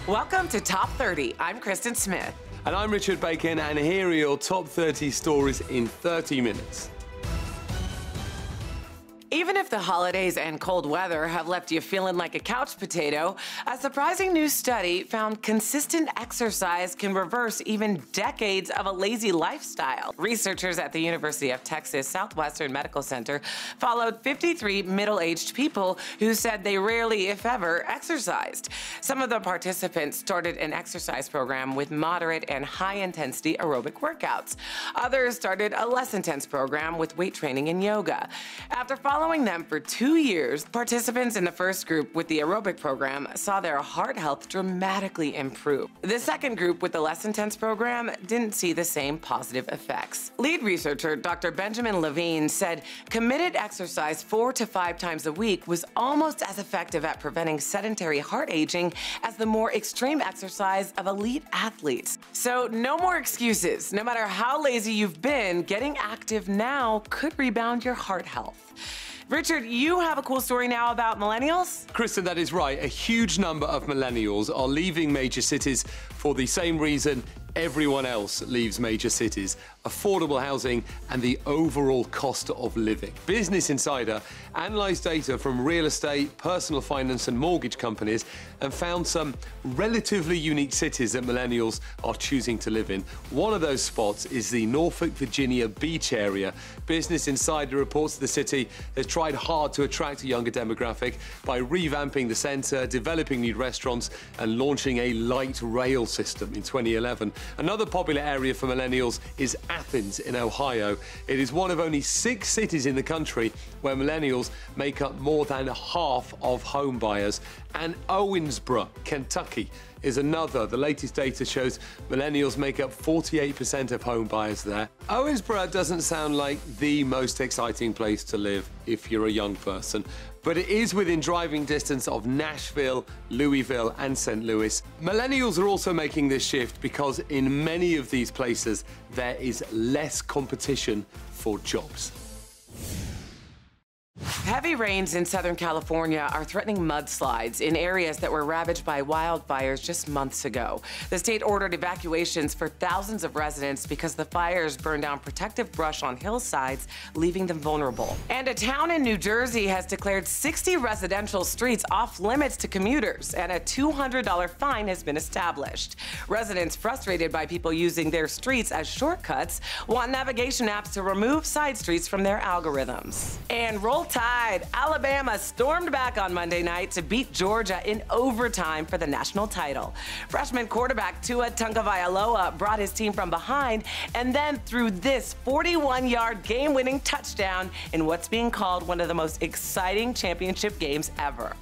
Welcome to Top 30. I'm Kristen Smith. And I'm Richard Bacon, and here are your top 30 stories in 30 minutes. Even if the holidays and cold weather have left you feeling like a couch potato, a surprising new study found consistent exercise can reverse even decades of a lazy lifestyle. Researchers at the University of Texas Southwestern Medical Center followed 53 middle-aged people who said they rarely, if ever, exercised. Some of the participants started an exercise program with moderate and high-intensity aerobic workouts. Others started a less intense program with weight training and yoga. After following them for 2 years, participants in the first group with the aerobic program saw their heart health dramatically improve. The second group with the less intense program didn't see the same positive effects. Lead researcher Dr. Benjamin Levine said committed exercise 4 to 5 times a week was almost as effective at preventing sedentary heart aging as the more extreme exercise of elite athletes. So no more excuses. No matter how lazy you've been, getting active now could rebound your heart health. Richard, you have a cool story now about millennials? Kristen, that is right. A huge number of millennials are leaving major cities for the same reason everyone else leaves major cities: affordable housing and the overall cost of living. Business Insider analysed data from real estate, personal finance and mortgage companies and found some relatively unique cities that millennials are choosing to live in. One of those spots is the Norfolk, Virginia beach area. Business Insider reports the city has tried hard to attract a younger demographic by revamping the centre, developing new restaurants and launching a light rail system in 2011. Another popular area for millennials is Athens in Ohio. It is one of only 6 cities in the country where millennials make up more than half of home buyers. And Owensboro, Kentucky is another. The latest data shows millennials make up 48% of home buyers there. Owensboro doesn't sound like the most exciting place to live if you're a young person, but it is within driving distance of Nashville, Louisville and St. Louis. Millennials are also making this shift because in many of these places there is less competition for jobs. Heavy rains in Southern California are threatening mudslides in areas that were ravaged by wildfires just months ago. The state ordered evacuations for thousands of residents because the fires burned down protective brush on hillsides, leaving them vulnerable. And a town in New Jersey has declared 60 residential streets off limits to commuters, and a $200 fine has been established. Residents frustrated by people using their streets as shortcuts want navigation apps to remove side streets from their algorithms. And roll tide. Alabama stormed back on Monday night to beat Georgia in overtime for the national title. Freshman quarterback Tua Tagovailoa brought his team from behind and then threw this 41-yard game-winning touchdown in what's being called one of the most exciting championship games ever.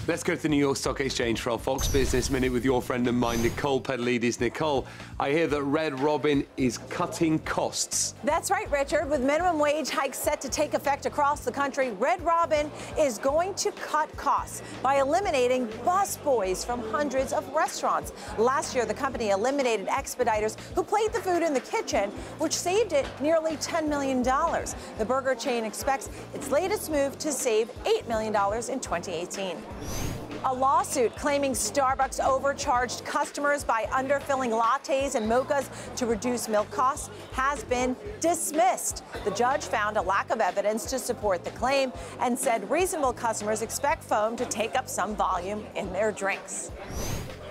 Let's go to the New York Stock Exchange for our Fox Business Minute with your friend and mine, Nicole Pedalidis. Nicole, I hear that Red Robin is cutting costs. That's right, Richard. With minimum wage hikes set to take effect across the country, Red Robin is going to cut costs by eliminating busboys from hundreds of restaurants. Last year, the company eliminated expediters who played the food in the kitchen, which saved it nearly $10 million. The burger chain expects its latest move to save $8 million in 2018. A lawsuit claiming Starbucks overcharged customers by underfilling lattes and mochas to reduce milk costs has been dismissed. The judge found a lack of evidence to support the claim and said reasonable customers expect foam to take up some volume in their drinks.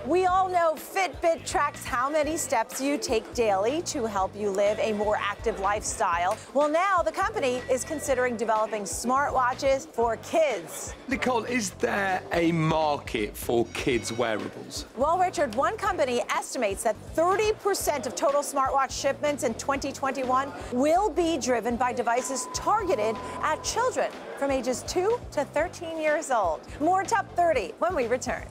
We all know Fitbit tracks how many steps you take daily to help you live a more active lifestyle. Well, now the company is considering developing smartwatches for kids. Nicole, is there a market for kids' wearables? Well, Richard, one company estimates that 30% of total smartwatch shipments in 2021 will be driven by devices targeted at children from ages 2 to 13 years old. More Top 30 when we return.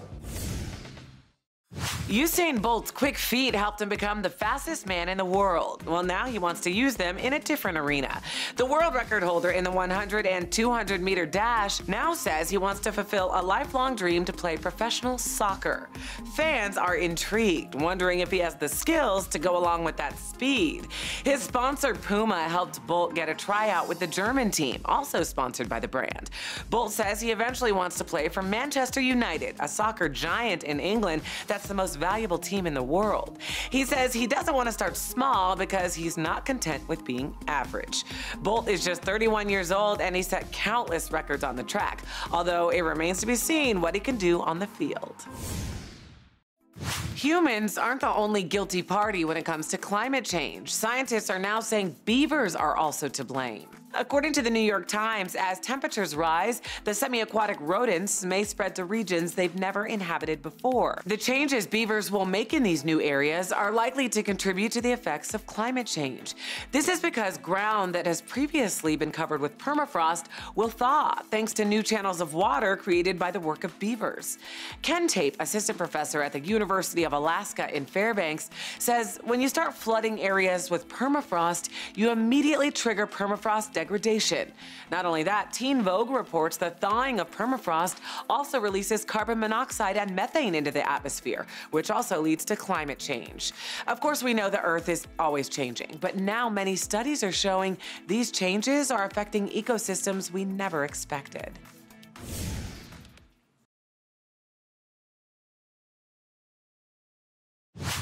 Usain Bolt's quick feet helped him become the fastest man in the world. Well, now he wants to use them in a different arena. The world record holder in the 100 and 200-meter dash now says he wants to fulfill a lifelong dream to play professional soccer. Fans are intrigued, wondering if he has the skills to go along with that speed. His sponsor, Puma, helped Bolt get a tryout with the German team, also sponsored by the brand. Bolt says he eventually wants to play for Manchester United, a soccer giant in England that's the most valuable team in the world. He says he doesn't want to start small because he's not content with being average. Bolt is just 31 years old and he set countless records on the track, although it remains to be seen what he can do on the field. Humans aren't the only guilty party when it comes to climate change. Scientists are now saying beavers are also to blame. According to the New York Times, as temperatures rise, the semi-aquatic rodents may spread to regions they've never inhabited before. The changes beavers will make in these new areas are likely to contribute to the effects of climate change. This is because ground that has previously been covered with permafrost will thaw thanks to new channels of water created by the work of beavers. Ken Tape, assistant professor at the University of Alaska in Fairbanks, says when you start flooding areas with permafrost, you immediately trigger permafrost degradation. Not only that, Teen Vogue reports the thawing of permafrost also releases carbon monoxide and methane into the atmosphere, which also leads to climate change. Of course, we know the Earth is always changing, but now many studies are showing these changes are affecting ecosystems we never expected.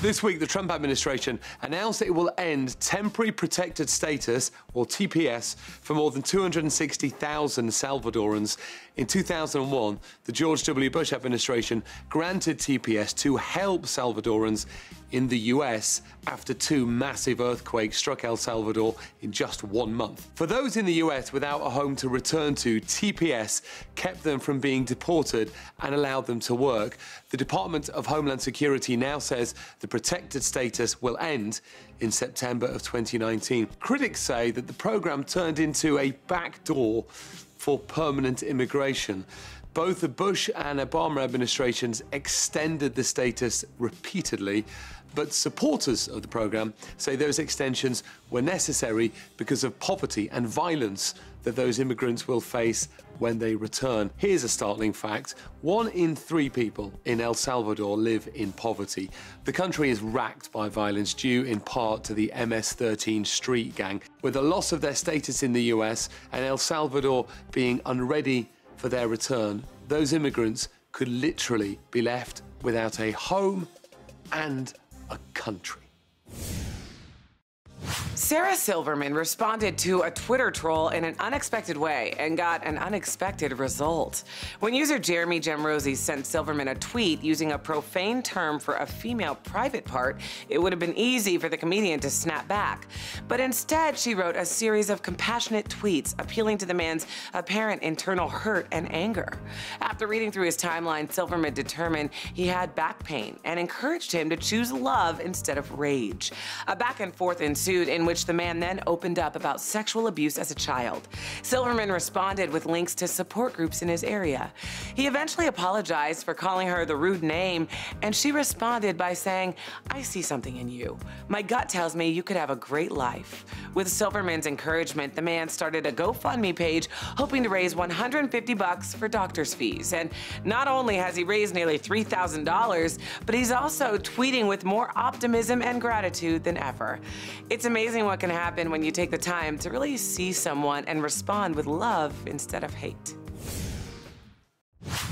This week, the Trump administration announced it will end temporary protected status, or TPS, for more than 260,000 Salvadorans. In 2001, the George W. Bush administration granted TPS to help Salvadorans in the US after two massive earthquakes struck El Salvador in just 1 month. For those in the US without a home to return to, TPS kept them from being deported and allowed them to work. The Department of Homeland Security now says the protected status will end in September of 2019. Critics say that the program turned into a backdoor for permanent immigration. Both the Bush and Obama administrations extended the status repeatedly, but supporters of the program say those extensions were necessary because of poverty and violence that those immigrants will face when they return. Here's a startling fact: 1 in 3 people in El Salvador live in poverty. The country is racked by violence due in part to the MS-13 street gang. With the loss of their status in the US and El Salvador being unready for their return, those immigrants could literally be left without a home and a country. Sarah Silverman responded to a Twitter troll in an unexpected way and got an unexpected result. When user Jeremy Gemrosi sent Silverman a tweet using a profane term for a female private part, it would have been easy for the comedian to snap back. But instead, she wrote a series of compassionate tweets appealing to the man's apparent internal hurt and anger. After reading through his timeline, Silverman determined he had back pain and encouraged him to choose love instead of rage. A back and forth ensued in which the man then opened up about sexual abuse as a child. Silverman responded with links to support groups in his area. He eventually apologized for calling her the rude name, and she responded by saying, "I see something in you. My gut tells me you could have a great life." With Silverman's encouragement, the man started a GoFundMe page hoping to raise $150 for doctor's fees. And not only has he raised nearly $3,000, but he's also tweeting with more optimism and gratitude than ever. It's amazing what can happen when you take the time to really see someone and respond with love instead of hate.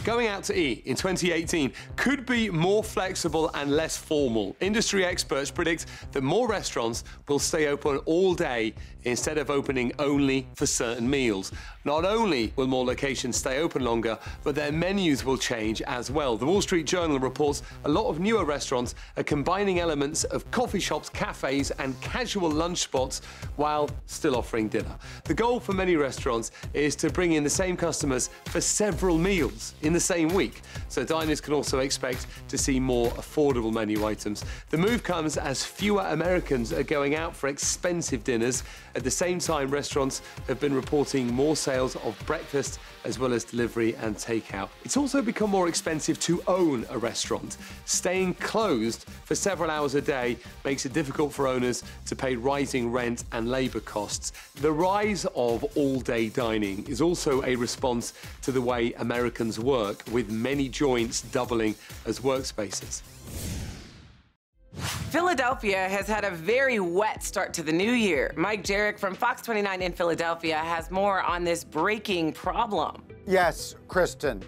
Going out to eat in 2018 could be more flexible and less formal. Industry experts predict that more restaurants will stay open all day instead of opening only for certain meals. Not only will more locations stay open longer, but their menus will change as well. The Wall Street Journal reports a lot of newer restaurants are combining elements of coffee shops, cafes, and casual lunch spots while still offering dinner. The goal for many restaurants is to bring in the same customers for several meals in the the same week, so diners can also expect to see more affordable menu items. The move comes as fewer Americans are going out for expensive dinners. At the same time, restaurants have been reporting more sales of breakfast as well as delivery and takeout. It's also become more expensive to own a restaurant. Staying closed for several hours a day makes it difficult for owners to pay rising rent and labor costs. The rise of all-day dining is also a response to the way Americans work, with many joints doubling as workspaces. Philadelphia has had a very wet start to the new year. Mike Jarek from Fox 29 in Philadelphia has more on this breaking problem. Yes, Kristen,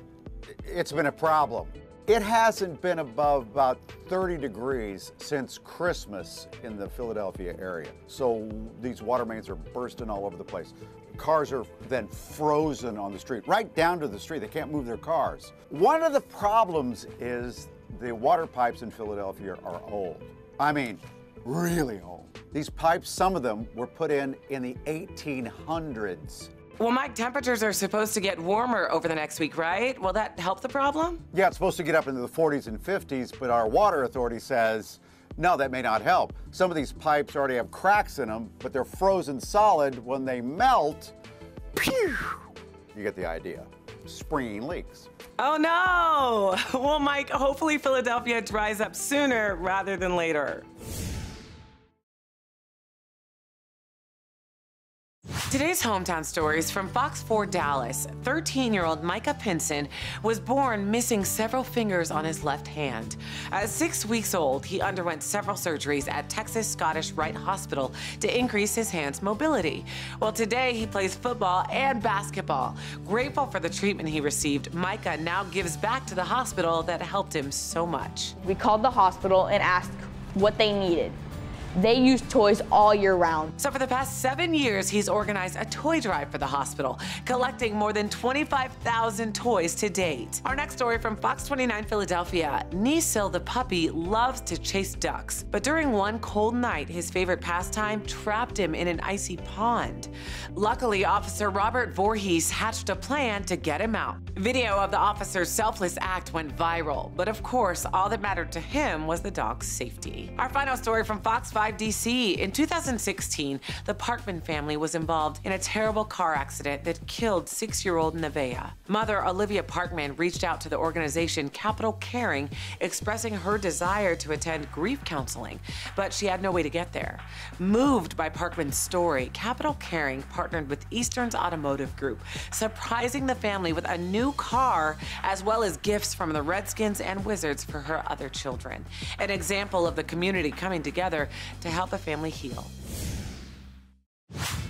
it's been a problem. It hasn't been above about 30 degrees since Christmas in the Philadelphia area. So these water mains are bursting all over the place. Cars are then frozen on the street, right down to the street. They can't move their cars. One of the problems is the water pipes in Philadelphia are old. I mean, really old. These pipes, some of them were put in the 1800s. Well, Mike, temperatures are supposed to get warmer over the next week, right? Will that help the problem? Yeah, it's supposed to get up into the 40s and 50s, but our water authority says, no, that may not help. Some of these pipes already have cracks in them, but they're frozen solid. When they melt, pew, you get the idea. Springing leaks. Oh, no! Well, Mike, hopefully Philadelphia dries up sooner rather than later. Today's hometown stories from Fox 4 Dallas. 13-year-old Micah Pinson was born missing several fingers on his left hand. At 6 weeks old, he underwent several surgeries at Texas Scottish Rite Hospital to increase his hand's mobility. Well, today he plays football and basketball. Grateful for the treatment he received, Micah now gives back to the hospital that helped him so much. We called the hospital and asked what they needed. They use toys all year round. So for the past 7 years, he's organized a toy drive for the hospital, collecting more than 25,000 toys to date. Our next story from Fox 29 Philadelphia. Nisil the puppy loves to chase ducks, but during one cold night, his favorite pastime trapped him in an icy pond. Luckily, Officer Robert Voorhees hatched a plan to get him out. Video of the officer's selfless act went viral, but of course, all that mattered to him was the dog's safety. Our final story from Fox 5 DC. In 2016, the Parkman family was involved in a terrible car accident that killed 6-year-old Nevaeh. Mother Olivia Parkman reached out to the organization Capital Caring, expressing her desire to attend grief counseling, but she had no way to get there. Moved by Parkman's story, Capital Caring partnered with Eastern's Automotive Group, surprising the family with a new car as well as gifts from the Redskins and Wizards for her other children. An example of the community coming together to help a family heal.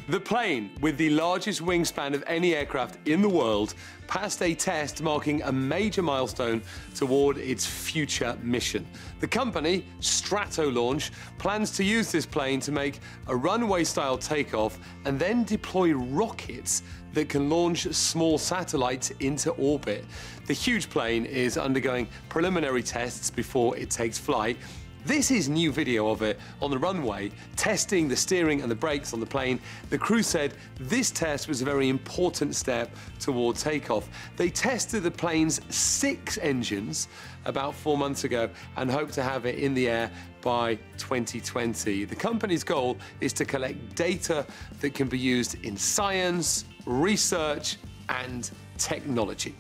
The plane, with the largest wingspan of any aircraft in the world, passed a test marking a major milestone toward its future mission. The company, Strato Launch, plans to use this plane to make a runway-style takeoff and then deploy rockets that can launch small satellites into orbit. The huge plane is undergoing preliminary tests before it takes flight. This is new video of it on the runway, testing the steering and the brakes on the plane. The crew said this test was a very important step toward takeoff. They tested the plane's 6 engines about 4 months ago and hope to have it in the air by 2020. The company's goal is to collect data that can be used in science, research, and technology.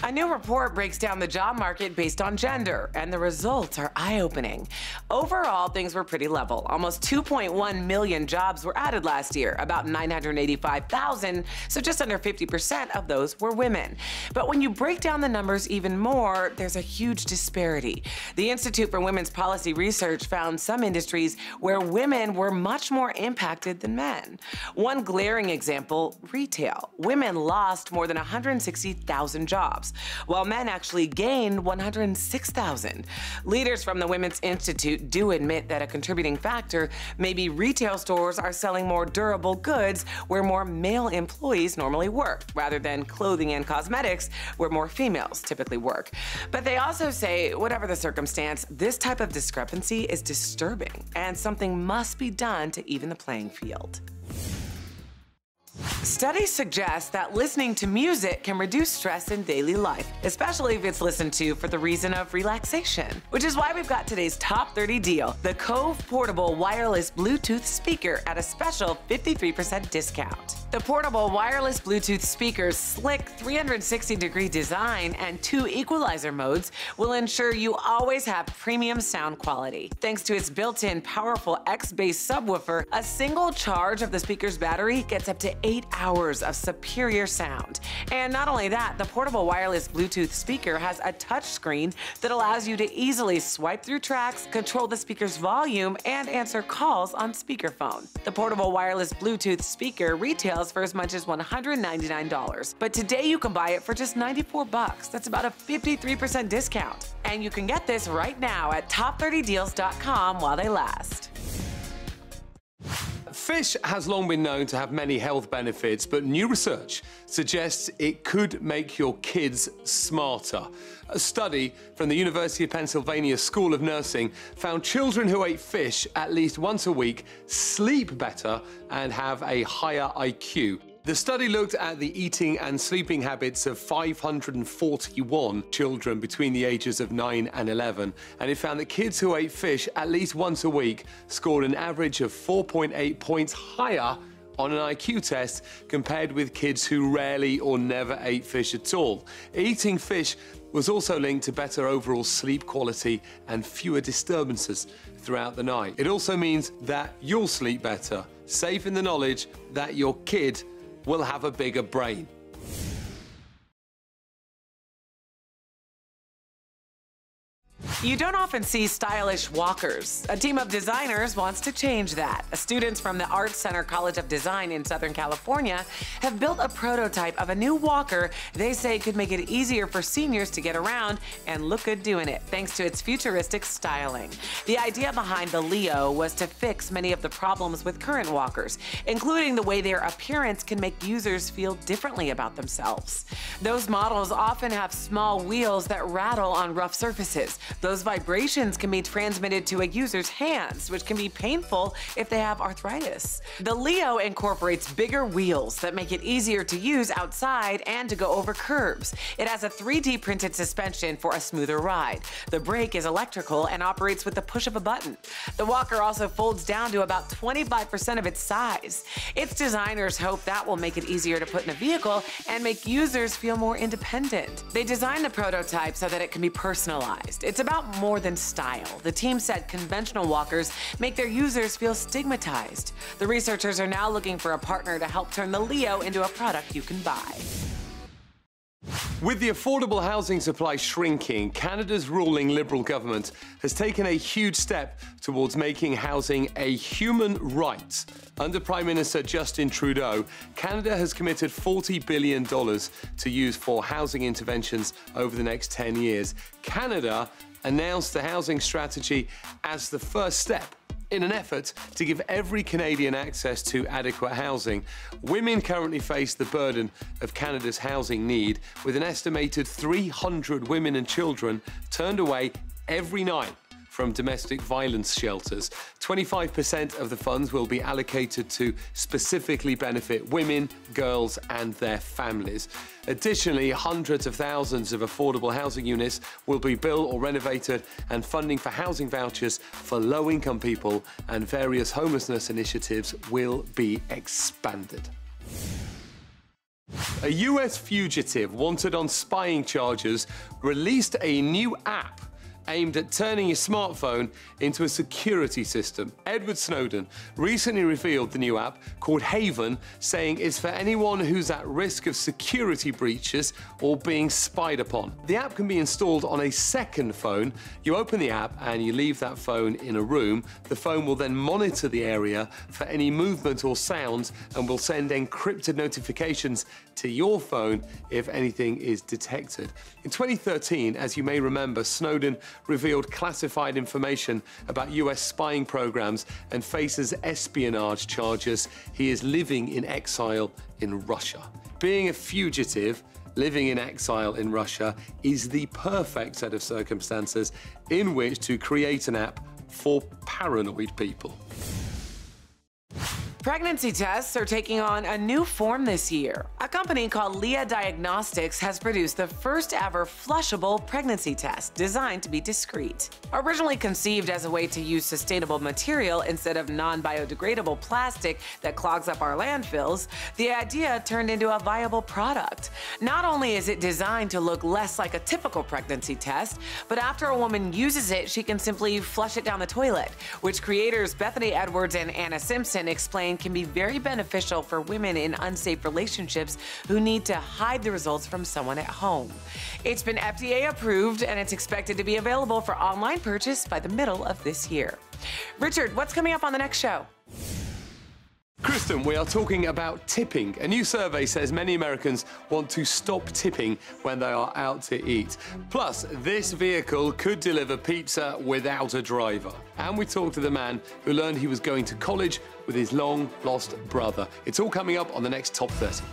A new report breaks down the job market based on gender, and the results are eye-opening. Overall, things were pretty level. Almost 2.1 million jobs were added last year, about 985,000, so just under 50% of those were women. But when you break down the numbers even more, there's a huge disparity. The Institute for Women's Policy Research found some industries where women were much more impacted than men. One glaring example, retail. Women lost more than 160,000 jobs, while men actually gained 106,000. Leaders from the Women's Institute do admit that a contributing factor may be retail stores are selling more durable goods where more male employees normally work, rather than clothing and cosmetics where more females typically work. But they also say, whatever the circumstance, this type of discrepancy is disturbing, and something must be done to even the playing field. Studies suggest that listening to music can reduce stress in daily life, especially if it's listened to for the reason of relaxation. Which is why we've got today's top 30 deal, the Cove Portable Wireless Bluetooth Speaker at a special 53% discount. The portable wireless Bluetooth speaker's slick 360-degree design and 2 equalizer modes will ensure you always have premium sound quality. Thanks to its built-in powerful X-bass subwoofer, a single charge of the speaker's battery gets up to 8 hours of superior sound. And not only that, the portable wireless Bluetooth speaker has a touch screen that allows you to easily swipe through tracks, control the speaker's volume, and answer calls on speakerphone. The portable wireless Bluetooth speaker retails for as much as $199, but today you can buy it for just $94. That's about a 53% discount. And you can get this right now at top30deals.com while they last. Fish has long been known to have many health benefits, but new research suggests it could make your kids smarter. A study from the University of Pennsylvania School of Nursing found children who ate fish at least once a week sleep better and have a higher IQ. The study looked at the eating and sleeping habits of 541 children between the ages of 9 and 11, and it found that kids who ate fish at least once a week scored an average of 4.8 points higher on an IQ test compared with kids who rarely or never ate fish at all. Eating fish was also linked to better overall sleep quality and fewer disturbances throughout the night. It also means that you'll sleep better, safe in the knowledge that your kid will have a bigger brain. You don't often see stylish walkers. A team of designers wants to change that. Students from the Arts Center College of Design in Southern California have built a prototype of a new walker they say could make it easier for seniors to get around and look good doing it, thanks to its futuristic styling. The idea behind the Leo was to fix many of the problems with current walkers, including the way their appearance can make users feel differently about themselves. Those models often have small wheels that rattle on rough surfaces. Those vibrations can be transmitted to a user's hands, which can be painful if they have arthritis. The Leo incorporates bigger wheels that make it easier to use outside and to go over curbs. It has a 3D printed suspension for a smoother ride. The brake is electrical and operates with the push of a button. The walker also folds down to about 25% of its size. Its designers hope that will make it easier to put in a vehicle and make users feel more independent. They designed the prototype so that it can be personalized. It's about more than style. The team said conventional walkers make their users feel stigmatized. The researchers are now looking for a partner to help turn the Leo into a product you can buy. With the affordable housing supply shrinking, Canada's ruling Liberal government has taken a huge step towards making housing a human right. Under Prime Minister Justin Trudeau, Canada has committed $40 billion to use for housing interventions over the next 10 years. Canada announced the housing strategy as the first step in an effort to give every Canadian access to adequate housing. Women currently face the burden of Canada's housing need, with an estimated 300 women and children turned away every night from domestic violence shelters. 25% of the funds will be allocated to specifically benefit women, girls, and their families. Additionally, hundreds of thousands of affordable housing units will be built or renovated, and funding for housing vouchers for low-income people and various homelessness initiatives will be expanded. A US fugitive wanted on spying charges released a new app aimed at turning your smartphone into a security system. Edward Snowden recently revealed the new app called Haven, saying it's for anyone who's at risk of security breaches or being spied upon. The app can be installed on a second phone. You open the app and you leave that phone in a room. The phone will then monitor the area for any movement or sounds and will send encrypted notifications to your phone if anything is detected. In 2013, as you may remember, Snowden revealed classified information about US spying programs and faces espionage charges. He is living in exile in Russia. Being a fugitive, living in exile in Russia is the perfect set of circumstances in which to create an app for paranoid people. Pregnancy tests are taking on a new form this year. A company called Leah Diagnostics has produced the first ever flushable pregnancy test designed to be discreet. Originally conceived as a way to use sustainable material instead of non-biodegradable plastic that clogs up our landfills, the idea turned into a viable product. Not only is it designed to look less like a typical pregnancy test, but after a woman uses it, she can simply flush it down the toilet, which creators Bethany Edwards and Anna Simpson explain can be very beneficial for women in unsafe relationships who need to hide the results from someone at home. It's been FDA approved and it's expected to be available for online purchase by the middle of this year. Richard, what's coming up on the next show? Kristen, we are talking about tipping. A new survey says many Americans want to stop tipping when they are out to eat. Plus, this vehicle could deliver pizza without a driver. And we talk to the man who learned he was going to college with his long-lost brother. It's all coming up on the next Top 30.